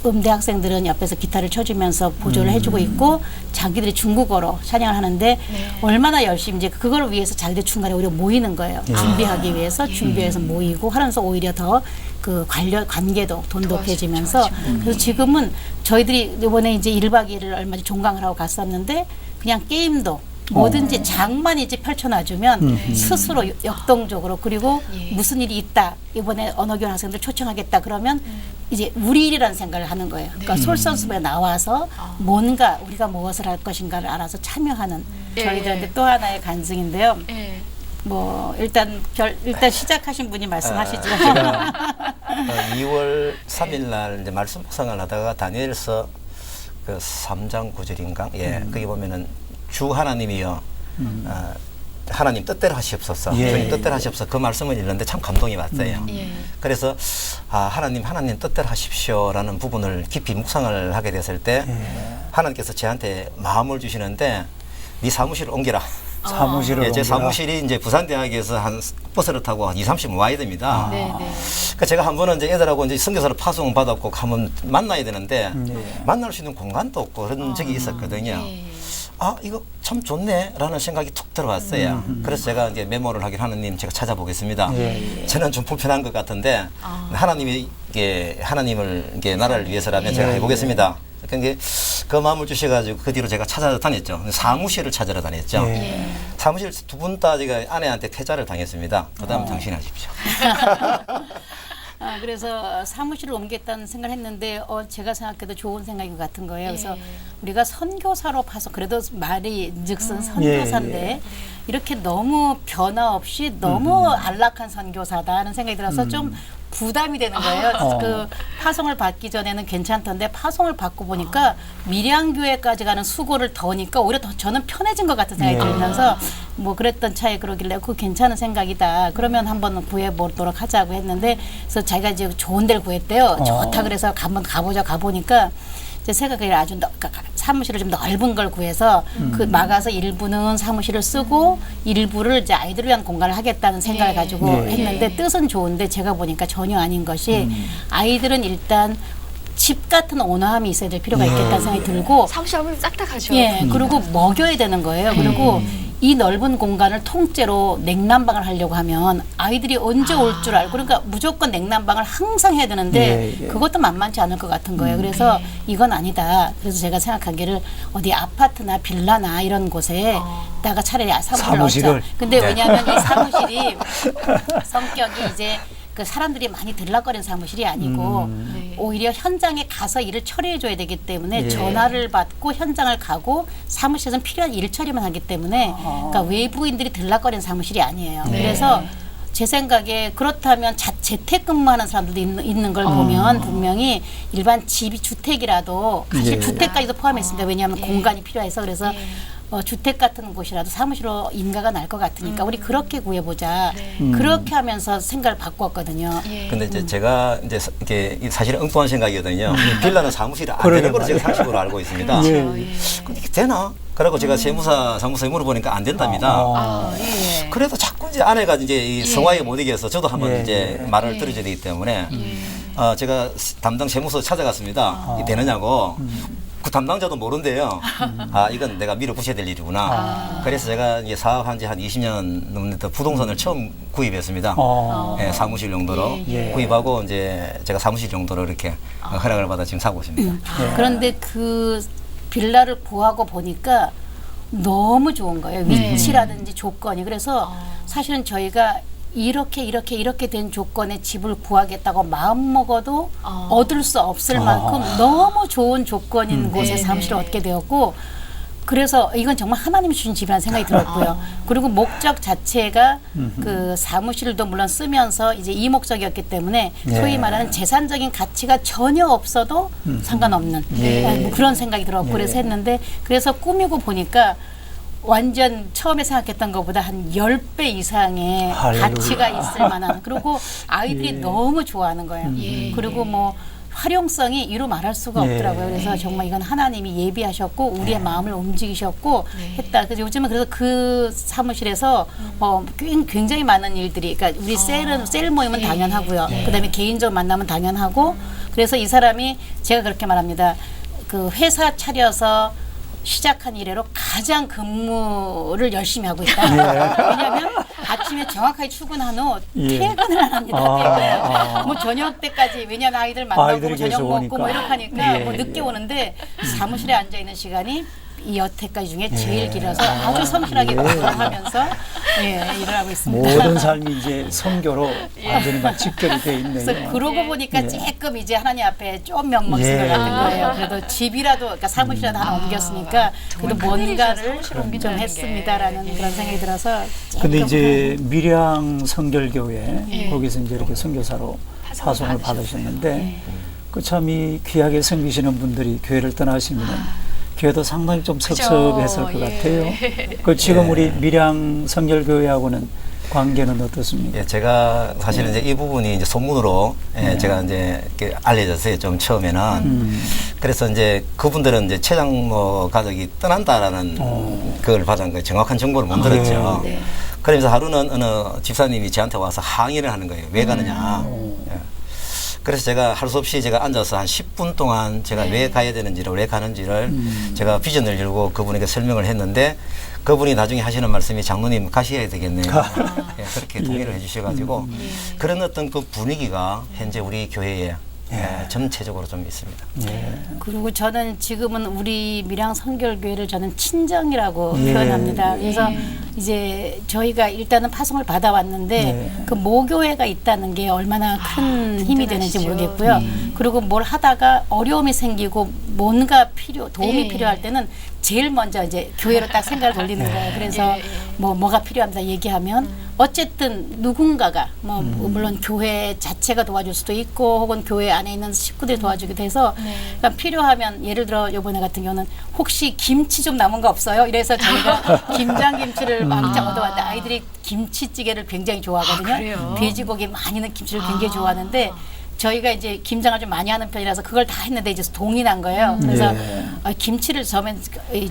음대 학생들은 옆에서 기타를 쳐주면서 보조를 해주고 있고 자기들이 중국어로 찬양을 하는데 얼마나 열심히 이제 그걸 위해서 자기들 중간에 오히려 모이는 거예요. 준비하기 위해서 준비해서 모이고 하면서 오히려 더 그 관계도 돈독해지면서 그래서 지금은 저희들이 이번에 이제 1박 2일을 얼마 전에 종강을 하고 갔었는데 그냥 게임도 뭐든지 장만 이제 펼쳐놔주면 스스로 역동적으로 그리고 무슨 일이 있다 이번에 언어교환 학생들 초청하겠다 그러면 이제 우리 일이라는 생각을 하는 거예요. 그러니까 솔선수범에 나와서 뭔가 우리가 무엇을 할 것인가를 알아서 참여하는 저희들한테 또 하나의 간증인데요. 뭐 일단 시작하신 분이 말씀하시죠.
제가 2월 3일 날 이제 말씀 묵상을 하다가 다니엘서 그 3장 9절인가? 거기 보면은 주 하나님이여 하나님 뜻대로 하시옵소서.
예.
주님 뜻대로 하시옵소서. 그 말씀을 읽는데 참 감동이 왔어요.
예.
그래서 하나님 뜻대로 하십시오라는 부분을 깊이 묵상을 하게 됐을 때 하나님께서 저한테 마음을 주시는데 네 사무실을 옮겨라.
사무실을
제
옮겨라.
사무실이 이제 부산대학에서 한 버스를 타고 한 2, 30분 와야 됩니다.
네, 네.
그러니까 제가 한 번은 이제 애들하고 이제 선교사를 파송 받았고 한번 만나야 되는데 만날 수 있는 공간도 없고 그런 적이 있었거든요.
예.
이거 참 좋네라는 생각이 툭 들어왔어요. 그래서 제가 이제 메모를 하긴 하느님 제가 찾아보겠습니다. 저는 좀 불편한 것 같은데 하나님이 이게 하나님을 이게 나라를 위해서라면 제가 해보겠습니다. 그러니까 그 마음을 주셔가지고 그 뒤로 제가 찾아다녔죠. 사무실을 찾으러 다녔죠. 사무실 두 분 다 제가 아내한테 퇴짜를 당했습니다. 그다음 당신이 하십시오.
그래서 사무실을 옮겠다는 생각을 했는데 제가 생각해도 좋은 생각인 것 같은 거예요. 그래서
예.
우리가 선교사로 봐서 그래도 말이 즉슨 선교사인데 이렇게 너무 변화 없이 너무 안락한 선교사다 하는 생각이 들어서 좀 부담이 되는 거예요. 그 파송을 받기 전에는 괜찮던데 파송을 받고 보니까 밀양교회까지 가는 수고를 더니까 오히려 더 저는 편해진 것 같은 생각이 들면서 뭐 그랬던 차에 그러길래 그거 괜찮은 생각이다. 그러면 한번 구해보도록 하자고 했는데 그래서 자기가 이제 좋은 데를 구했대요. 좋다 그래서 한번 가보자 가보니까 제 생각에 아주 사무실을 좀 넓은 걸 구해서 그 막아서 일부는 사무실을 쓰고 일부를 이제 아이들을 위한 공간을 하겠다는 생각을 가지고 했는데 뜻은 좋은데 제가 보니까 전혀 아닌 것이 아이들은 일단 집 같은 온화함이 있어야 될 필요가 있겠다는 생각이 들고
사무실 하면 딱딱하죠.
그리고 먹여야 되는 거예요. 그리고 이 넓은 공간을 통째로 냉난방을 하려고 하면 아이들이 언제 올 줄 알고 그러니까 무조건 냉난방을 항상 해야 되는데 그것도 만만치 않을 것 같은 거예요. 그래서 이건 아니다. 그래서 제가 생각하기를 어디 아파트나 빌라나 이런 곳에다가 차라리 사무실을 넣자. 근데 왜냐하면 이 사무실이 성격이 이제 그 사람들이 많이 들락거리는 사무실이 아니고 오히려 현장에 가서 일을 처리해 줘야 되기 때문에 전화를 받고 현장을 가고 사무실에서는 필요한 일 처리만 하기 때문에 그러니까 외부인들이 들락거리는 사무실이 아니에요. 그래서 제 생각에 그렇다면 재택근무하는 사람들도 있는 걸 보면 분명히 일반 집이 주택이라도 사실 주택까지도 포함했습니다. 왜냐하면 공간이 필요해서 그래서 주택 같은 곳이라도 사무실로 인가가 날 것 같으니까 우리 그렇게 구해보자. 그렇게 하면서 생각을 바꿨거든요.
근데 이제 제가 이제 이게 사실은 엉뚱한 생각이거든요. 빌라는 사무실이 안 되는 걸로 제가 상식으로 알고 있습니다. 근데 이게 되나? 그러고 제가 세무사 사무소에 물어보니까 안 된답니다. 그래도 자꾸 이제 아내가 이제 이 성화에 못 이겨서 저도 한번 이제 말을 들어줘야 되기 때문에 제가 담당 세무소 찾아갔습니다. 이게 되느냐고. 그 담당자도 모른대요. 이건 내가 밀어붙여야 될 일이구나. 그래서 제가 이제 사업한 지 한 20년 넘는 부동산을 처음 구입했습니다. 사무실 용도로 구입하고 이제 제가 사무실 용도로 이렇게 허락을 받아 지금 사고 있습니다.
그런데 그 빌라를 구하고 보니까 너무 좋은 거예요. 위치라든지 조건이. 그래서 사실은 저희가 이렇게 된 조건의 집을 구하겠다고 마음먹어도 얻을 수 없을 만큼 너무 좋은 조건인 곳에 사무실을 얻게 되었고 그래서 이건 정말 하나님이 주신 집이라는 생각이 들었고요. 그리고 목적 자체가 그 사무실도 물론 쓰면서 이제 이 목적이었기 때문에 소위 말하는 재산적인 가치가 전혀 없어도 상관없는 뭐 그런 생각이 들었고 그래서 했는데 그래서 꾸미고 보니까 완전 처음에 생각했던 것보다 한 10배 이상의 가치가 있을 만한 그리고 아이들이 너무 좋아하는 거예요. 그리고 뭐 활용성이 이루 말할 수가 없더라고요. 그래서 정말 이건 하나님이 예비하셨고 우리의 마음을 움직이셨고 했다. 그래서 요즘은 그래서 그 사무실에서 굉장히 많은 일들이 그러니까 우리 셀 모임은 당연하고요. 그다음에 개인적으로 만나면 당연하고 그래서 이 사람이 제가 그렇게 말합니다. 그 회사 차려서 시작한 이래로 가장 근무를 열심히 하고 있다. 왜냐하면 아침에 정확하게 출근한 후 퇴근을 안 합니다. 뭐 저녁 때까지 왜냐하면 아이들 만나고 뭐 저녁 먹고 뭐 이렇게 하니까 뭐 늦게 오는데 사무실에 앉아 있는 시간이 이 여태까지 중에 제일 길어서 아주 성실하게 공부하면서 일을 하고 있습니다.
모든 삶이 이제 선교로 완전히 직결이 돼 있네요.
그래서 그러고 보니까 조금 이제 하나님 앞에 좀 면목이 있을 것 같은 거예요. 그래도 집이라도 그러니까 사무실이라도 하나 옮겼으니까 그래도 뭔가를 좀 했습니다라는 그런 생각이 들어서.
근데 이제 밀양 성결교회 거기서 이제 이렇게 선교사로 파송을 받으셨는데 그 참 이 귀하게 섬기시는 분들이 교회를 떠나시면 교회도 상당히 좀
그죠.
섭섭했을 것
예.
같아요. 그 지금
예.
우리 밀양 성결교회하고는 관계는 어떻습니까?
예, 제가 사실은 이제 이 부분이 이제 소문으로 제가 이제 이렇게 알려졌어요. 좀 처음에는. 그래서 이제 그분들은 이제 최장로 가족이 떠난다라는 그걸 받은 거예요. 정확한 정보를 못 들었죠.
네.
그러면서 하루는 어느 집사님이 저한테 와서 항의를 하는 거예요. 왜 가느냐. 예. 그래서 제가 할 수 없이 제가 앉아서 한 10분 동안 제가 왜 가야 되는지를, 왜 가는지를 제가 비전을 열고 그분에게 설명을 했는데 그분이 나중에 하시는 말씀이 장로님 가셔야 되겠네요. 예, 그렇게 동의를 해주셔가지고 그런 어떤 그 분위기가 현재 우리 교회에 전체적으로 좀 있습니다.
그리고 저는 지금은 우리 밀양 선결교회를 저는 친정이라고
예.
표현합니다. 그래서 이제 저희가 일단은 파송을 받아왔는데 그 모교회가 있다는 게 얼마나 큰 힘이 되는지
든든하시죠.
모르겠고요. 그리고 뭘 하다가 어려움이 생기고 뭔가 도움이
예.
필요할 때는 제일 먼저 이제 교회로 딱 생각을 돌리는 거예요. 그래서 뭐가 필요합니다 얘기하면 어쨌든 누군가가 물론 교회 자체가 도와줄 수도 있고 혹은 교회 안에 있는 식구들이 도와주기도 해서 그러니까 필요하면 예를 들어 이번에 같은 경우는 혹시 김치 좀 남은 거 없어요? 이래서 저희가 김장김치를 왕창 얻어왔는데 아이들이 김치찌개를 굉장히 좋아하거든요.
그래요?
돼지고기 많이 넣은 김치를 굉장히 좋아하는데 저희가 이제 김장을 좀 많이 하는 편이라서 그걸 다 했는데 이제 동이 난 거예요. 그래서 김치를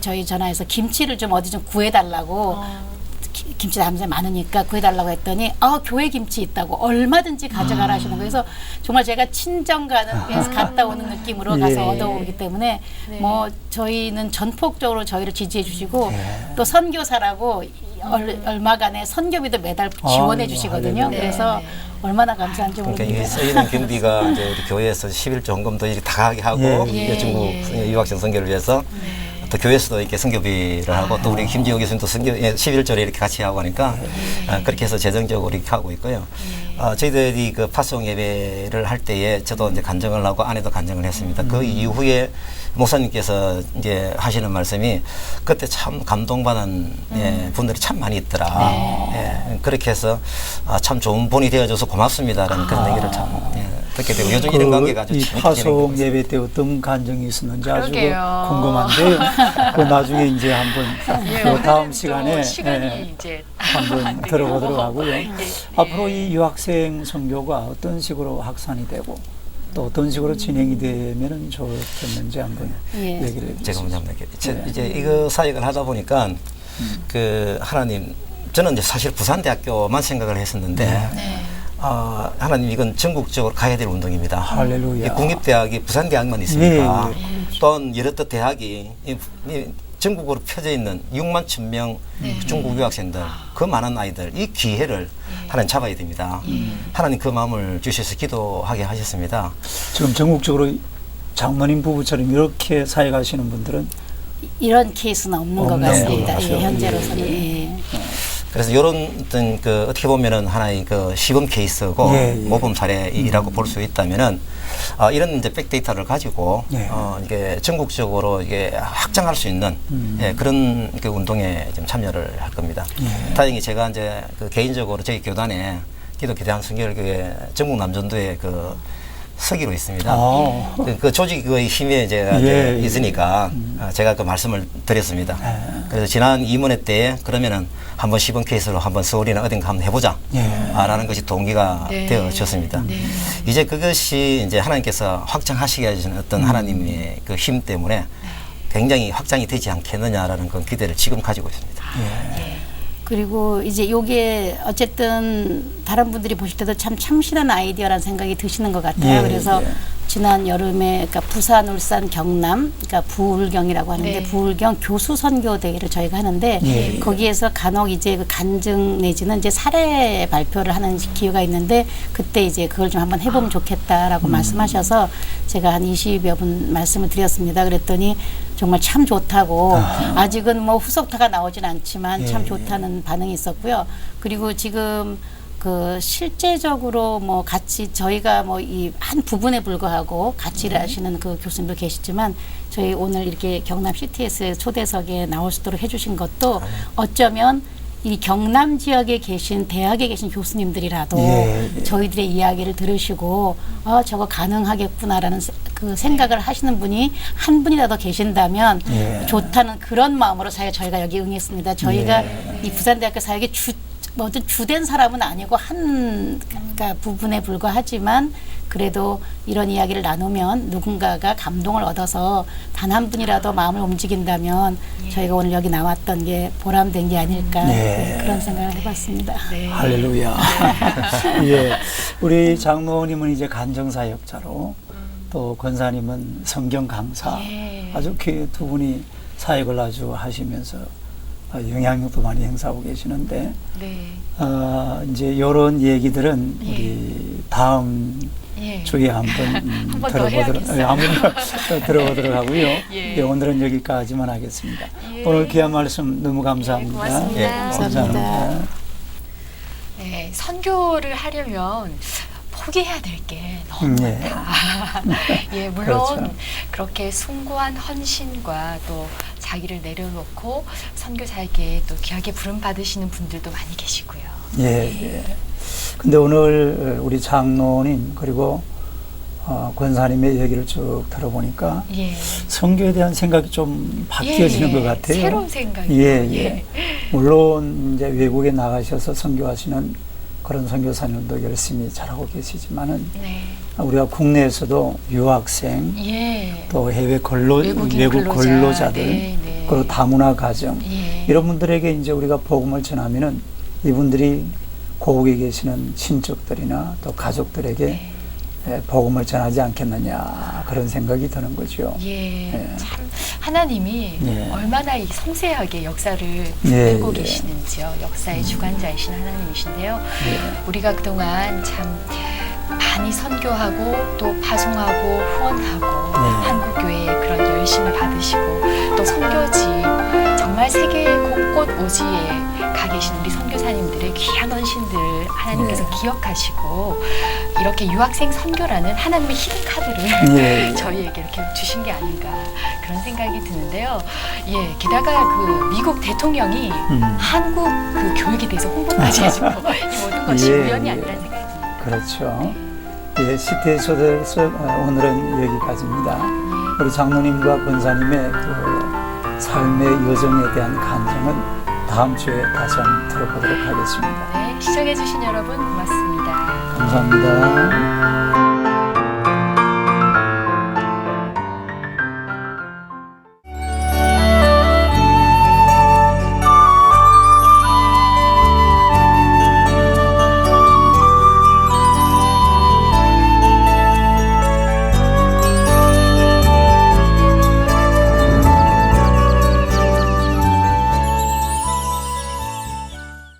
저희 전화해서 김치를 좀 어디 좀 구해달라고 김치 담배 많으니까 구해달라고 했더니 교회 김치 있다고 얼마든지 가져가라 하시는 거예요. 그래서 정말 제가 친정 가는 갔다 오는 느낌으로 가서 얻어오기 때문에 뭐 저희는 전폭적으로 저희를 지지해 주시고 또 선교사라고 얼마간의 선교비도 매달 지원해 주시거든요. 그래서 얼마나 감사한지
그러니까
모르겠네요.
이게 쓰이는 경비가 이제 우리 교회에서 11조 헌금도 이렇게 다 하게 하고 중국 유학생 선교를 위해서 또 교회에서도 이렇게 선교비를 하고 또 우리 김지호 교수님도 선교 11조를 이렇게 같이 하고 하니까 그렇게 해서 재정적으로 이렇게 하고 있고요. 저희들이 그 파송 예배를 할 때에 저도 이제 간증을 하고 아내도 간증을 했습니다. 그 이후에 목사님께서 이제 하시는 말씀이 그때 참 감동받은 분들이 참 많이 있더라. 그렇게 해서 참 좋은 본이 되어줘서 고맙습니다라는 그런 얘기를 참 듣게 되고 요즘 이런 관계가 아주
이
재밌게
파송
진행되고 있습니다.
예배 때 어떤 감정이 있었는지 아주
그러게요.
궁금한데요. 그 나중에 이제 한번 그 다음
또
시간에
시간이 이제
한번 들어보도록 하고요.
예.
앞으로 이 유학생 선교가 어떤 식으로 확산이 되고 또 어떤 식으로 진행이 되면은 좋겠는지 한번 얘기를 해보겠습니다.
제가 먼저 한번 이제 이거 사역을 하다 보니까 그 하나님 저는 이제 사실 부산대학교만 생각을 했었는데 하나님 이건 전국적으로 가야 될 운동입니다.
할렐루야.
이 국립대학이 부산대학만 있습니까? 또한 여러 또 대학이 이 전국으로 펴져 있는 6만 1,000명 중국 유학생들 그 많은 아이들 이 기회를 하나님 잡아야 됩니다. 하나님 그 마음을 주셔서 기도하게 하셨습니다.
지금 전국적으로 장모님 부부처럼 이렇게 사역하시는 분들은
이런 케이스는 없는 것
없는
같습니다.
것 같아요.
현재로서는.
그래서 이런 어떤 그 어떻게 보면은 하나의 그 시범 케이스고 모범 사례이라고 볼 수 있다면은 이런 이제 백데이터를 가지고 이게 전국적으로 이게 확장할 수 있는 그런 그 운동에 좀 참여를 할 겁니다. 다행히 제가 이제 그 개인적으로 저희 교단에 기독교 대한선교회 전국 남전도에 그 서기로 있습니다. 그 조직의 힘에 제가 이제 있으니까 제가 그 말씀을 드렸습니다. 그래서 지난 임원회 때에 그러면은 한번 시범 케이스로 한번 서울이나 어딘가 한번 해보자. 라는 것이 동기가 되어졌습니다. 이제 그것이 이제 하나님께서 확장하시게 하시는 어떤 하나님의 그 힘 때문에 굉장히 확장이 되지 않겠느냐라는 그런 기대를 지금 가지고 있습니다.
그리고 이제 요게 어쨌든 다른 분들이 보실 때도 참 참신한 아이디어라는 생각이 드시는 것 같아요. 그래서 지난 여름에 그러니까 부산, 울산, 경남, 그러니까 부울경이라고 하는데 부울경 교수 선교 대회를 저희가 하는데 거기에서 간혹 이제 그 간증 내지는 이제 사례 발표를 하는 기회가 있는데 그때 이제 그걸 좀 한번 해보면 좋겠다라고 말씀하셔서 제가 한 20여 분 말씀을 드렸습니다. 그랬더니 정말 참 좋다고 아직은 뭐 후속타가 나오진 않지만 참 좋다는 반응이 있었고요. 그리고 지금 그 실제적으로 뭐 같이 저희가 뭐 이 한 부분에 불과하고 같이 일하시는 그 교수님도 계시지만 저희 오늘 이렇게 경남 CTS 초대석에 나올 수 있도록 해주신 것도 어쩌면 이 경남 지역에 계신 대학에 계신 교수님들이라도 저희들의 이야기를 들으시고 저거 가능하겠구나라는 그 생각을 하시는 분이 한 분이라도 계신다면 좋다는 그런 마음으로 저희가 여기 응했습니다. 저희가 이 부산대학교 사역의 주된 사람은 아니고 그러니까 부분에 불과하지만 그래도 이런 이야기를 나누면 누군가가 감동을 얻어서 단 한 분이라도 마음을 움직인다면 저희가 오늘 여기 나왔던 게 보람된 게 아닐까 그런 생각을 해봤습니다.
할렐루야. 예, 우리 장로님은 이제 간정사역자로 또 권사님은 성경 강사 아주 두 분이 사역을 아주 하시면서 영향력도 많이 행사하고 계시는데 이제 이런 얘기들은 우리 다음 주에 한번 들어보도록 하고요. 오늘은 여기까지만 하겠습니다. 오늘 귀한 말씀 너무 감사합니다.
고맙습니다.
감사합니다.
네, 선교를 하려면 포기해야 될 게 너무 많다. 물론
그렇죠.
그렇게 숭고한 헌신과 또 자기를 내려놓고 선교 사역에 또 귀하게 부름 받으시는 분들도 많이 계시고요.
근데 오늘 우리 장로님 그리고 권사님의 얘기를 쭉 들어보니까 선교에 대한 생각이 좀 바뀌어지는 것 같아요.
새로운 생각이.
물론 이제 외국에 나가셔서 선교하시는 그런 선교사님도 열심히 잘하고 계시지만은 우리가 국내에서도 유학생 또 해외 외국 근로자들 그리고 다문화 가정 이런 분들에게 이제 우리가 복음을 전하면은 이분들이 고국에 계시는 친척들이나 또 가족들에게 복음을 전하지 않겠느냐 그런 생각이 드는 거죠.
참 하나님이 얼마나 이 섬세하게 역사를 끌고 계시는지요. 역사의 주관자이신 하나님이신데요. 우리가 그동안 참 많이 선교하고 또 파송하고 후원하고 한국교회의 그런 열심을 받으시고 또 선교지 정말 세계 곳곳 오지에 가 계신 우리 선교사님들의 귀한 헌신들 하나님께서 기억하시고 이렇게 유학생 선교라는 하나님의 히든 카드를 저희에게 이렇게 주신 게 아닌가 그런 생각이 드는데요. 게다가 그 미국 대통령이 한국 그 교육에 대해서 홍보까지 해주고 이 모든 것이 우연이 아니라는 생각이 듭니다.
그렇죠. 시대에서 오늘은 여기까지입니다. 우리 장로님과 권사님의 그 삶의 여정에 대한 간증은 다음 주에 다시 한번 들어보도록 하겠습니다.
시청해주신 여러분 고맙습니다.
감사합니다.